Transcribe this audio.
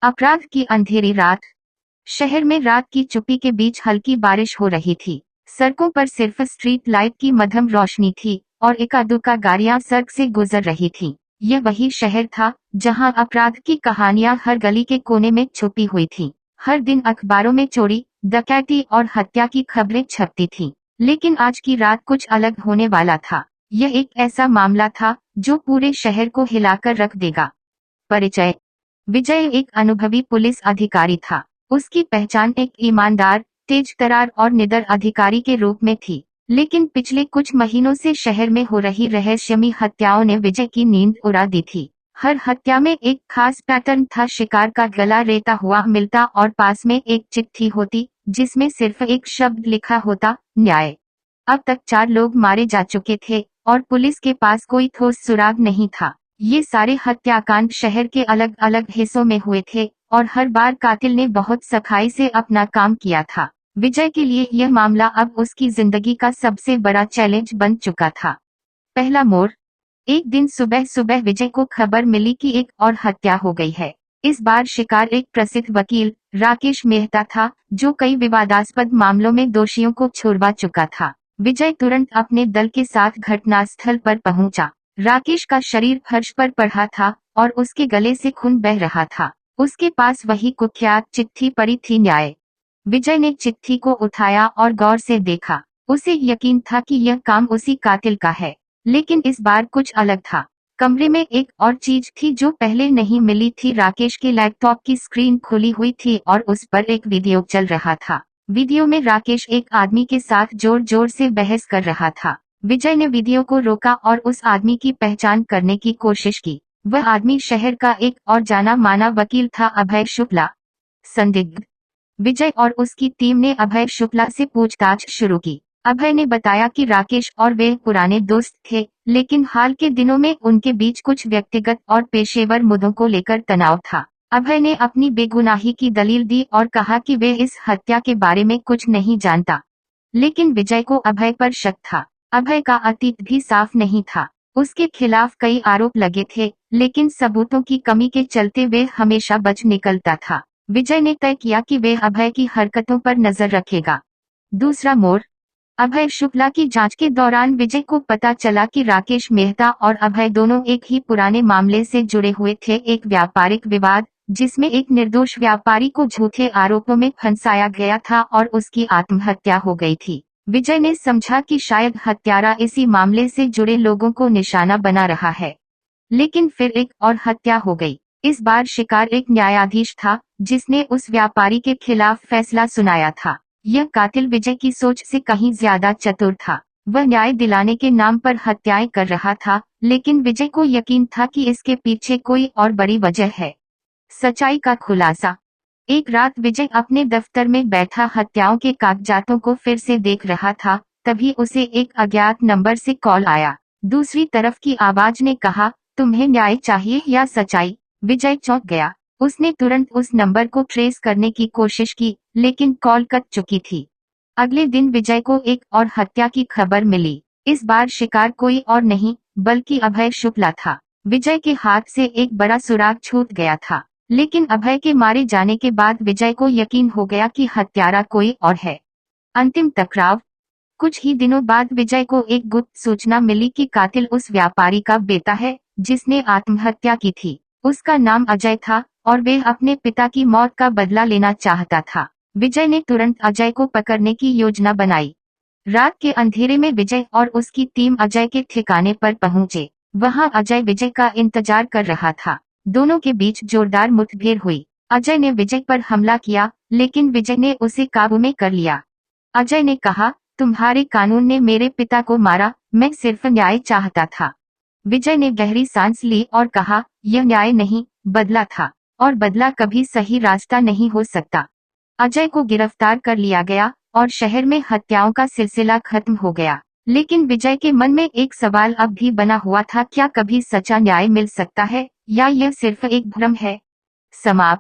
अपराध की अंधेरी रात। शहर में रात की चुप्पी के बीच हल्की बारिश हो रही थी। सड़कों पर सिर्फ स्ट्रीट लाइट की मध्यम रोशनी थी और एकादुक्का गाड़ियां सड़क से गुजर रही थीं। यह वही शहर था जहां अपराध की कहानियां हर गली के कोने में छुपी हुई थीं। हर दिन अखबारों में चोरी, डकैती और हत्या की खबरें छपती थीं। लेकिन आज की रात कुछ अलग होने वाला था। यह एक ऐसा मामला था जो पूरे शहर को हिलाकर रख देगा। परिचय। विजय एक अनुभवी पुलिस अधिकारी था। उसकी पहचान एक ईमानदार, तेज तर्रार और निडर अधिकारी के रूप में थी। लेकिन पिछले कुछ महीनों से शहर में हो रही रहस्यमयी हत्याओं ने विजय की नींद उड़ा दी थी। हर हत्या में एक खास पैटर्न था। शिकार का गला रेता हुआ मिलता और पास में एक चिट्ठी होती जिसमें सिर्फ एक शब्द लिखा होता, न्याय। अब तक 4 लोग मारे जा चुके थे और पुलिस के पास कोई ठोस सुराग नहीं था। ये सारे हत्याकांड शहर के अलग अलग हिस्सों में हुए थे और हर बार कातिल ने बहुत सफाई से अपना काम किया था। विजय के लिए यह मामला अब उसकी जिंदगी का सबसे बड़ा चैलेंज बन चुका था। पहला मोड़। एक दिन सुबह सुबह विजय को खबर मिली कि एक और हत्या हो गई है। इस बार शिकार एक प्रसिद्ध वकील राकेश मेहता था जो कई विवादास्पद मामलों में दोषियों को छुड़वा चुका था। विजय तुरंत अपने दल के साथ घटनास्थल पर पहुंचा। राकेश का शरीर फर्श पर पड़ा था और उसके गले से खून बह रहा था। उसके पास वही कुख्यात चिट्ठी पड़ी थी, न्याय। विजय ने चिट्ठी को उठाया और गौर से देखा। उसे यकीन था कि यह काम उसी कातिल का है। लेकिन इस बार कुछ अलग था। कमरे में एक और चीज थी जो पहले नहीं मिली थी। राकेश के लैपटॉप की स्क्रीन खुली हुई थी और उस पर एक वीडियो चल रहा था। वीडियो में राकेश एक आदमी के साथ जोर जोर से बहस कर रहा था। विजय ने वीडियो को रोका और उस आदमी की पहचान करने की कोशिश की। वह आदमी शहर का एक और जाना माना वकील था, अभय शुक्ला। संदिग्ध। विजय और उसकी टीम ने अभय शुक्ला से पूछताछ शुरू की। अभय ने बताया कि राकेश और वे पुराने दोस्त थे, लेकिन हाल के दिनों में उनके बीच कुछ व्यक्तिगत और पेशेवर मुद्दों को लेकर तनाव था। अभय ने अपनी बेगुनाही की दलील दी और कहा कि वे इस हत्या के बारे में कुछ नहीं जानता। लेकिन विजय को अभय पर शक था। अभय का अतीत भी साफ नहीं था। उसके खिलाफ कई आरोप लगे थे, लेकिन सबूतों की कमी के चलते वे हमेशा बच निकलता था। विजय ने तय किया कि वे अभय की हरकतों पर नजर रखेगा। दूसरा मोड़। अभय शुक्ला की जांच के दौरान विजय को पता चला कि राकेश मेहता और अभय दोनों एक ही पुराने मामले से जुड़े हुए थे, एक व्यापारिक विवाद जिसमें एक निर्दोष व्यापारी को झूठे आरोपों में फंसाया गया था और उसकी आत्महत्या हो गई थी। विजय ने समझा कि शायद हत्यारा इसी मामले से जुड़े लोगों को निशाना बना रहा है। लेकिन फिर एक और हत्या हो गई। इस बार शिकार एक न्यायाधीश था जिसने उस व्यापारी के खिलाफ फैसला सुनाया था। यह कातिल विजय की सोच से कहीं ज्यादा चतुर था। वह न्याय दिलाने के नाम पर हत्याएं कर रहा था, लेकिन विजय को यकीन था कि इसके पीछे कोई और बड़ी वजह है। सच्चाई का खुलासा। एक रात विजय अपने दफ्तर में बैठा हत्याओं के कागजातों को फिर से देख रहा था, तभी उसे एक अज्ञात नंबर से कॉल आया। दूसरी तरफ की आवाज ने कहा, तुम्हें न्याय चाहिए या सच्चाई? विजय चौंक गया। उसने तुरंत उस नंबर को ट्रेस करने की कोशिश की, लेकिन कॉल कट चुकी थी। अगले दिन विजय को एक और हत्या की खबर मिली। इस बार शिकार कोई और नहीं बल्कि अभय शुक्ला था। विजय के हाथ से एक बड़ा सुराग छूट गया था, लेकिन अभय के मारे जाने के बाद विजय को यकीन हो गया कि हत्यारा कोई और है। अंतिम टकराव। कुछ ही दिनों बाद विजय को एक गुप्त सूचना मिली कि कातिल उस व्यापारी का बेटा है जिसने आत्महत्या की थी। उसका नाम अजय था और वे अपने पिता की मौत का बदला लेना चाहता था। विजय ने तुरंत अजय को पकड़ने की योजना बनाई। रात के अंधेरे में विजय और उसकी टीम अजय के ठिकाने पर पहुंचे। वहां अजय विजय का इंतजार कर रहा था। दोनों के बीच जोरदार मुठभेड़ हुई। अजय ने विजय पर हमला किया, लेकिन विजय ने उसे काबू में कर लिया। अजय ने कहा, तुम्हारे कानून ने मेरे पिता को मारा, मैं सिर्फ न्याय चाहता था। विजय ने गहरी सांस ली और कहा, यह न्याय नहीं, बदला था, और बदला कभी सही रास्ता नहीं हो सकता। अजय को गिरफ्तार कर लिया गया और शहर में हत्याओं का सिलसिला खत्म हो गया। लेकिन विजय के मन में एक सवाल अब भी बना हुआ था, क्या कभी सच्चा न्याय मिल सकता है या यह सिर्फ एक भ्रम है? समाप्त।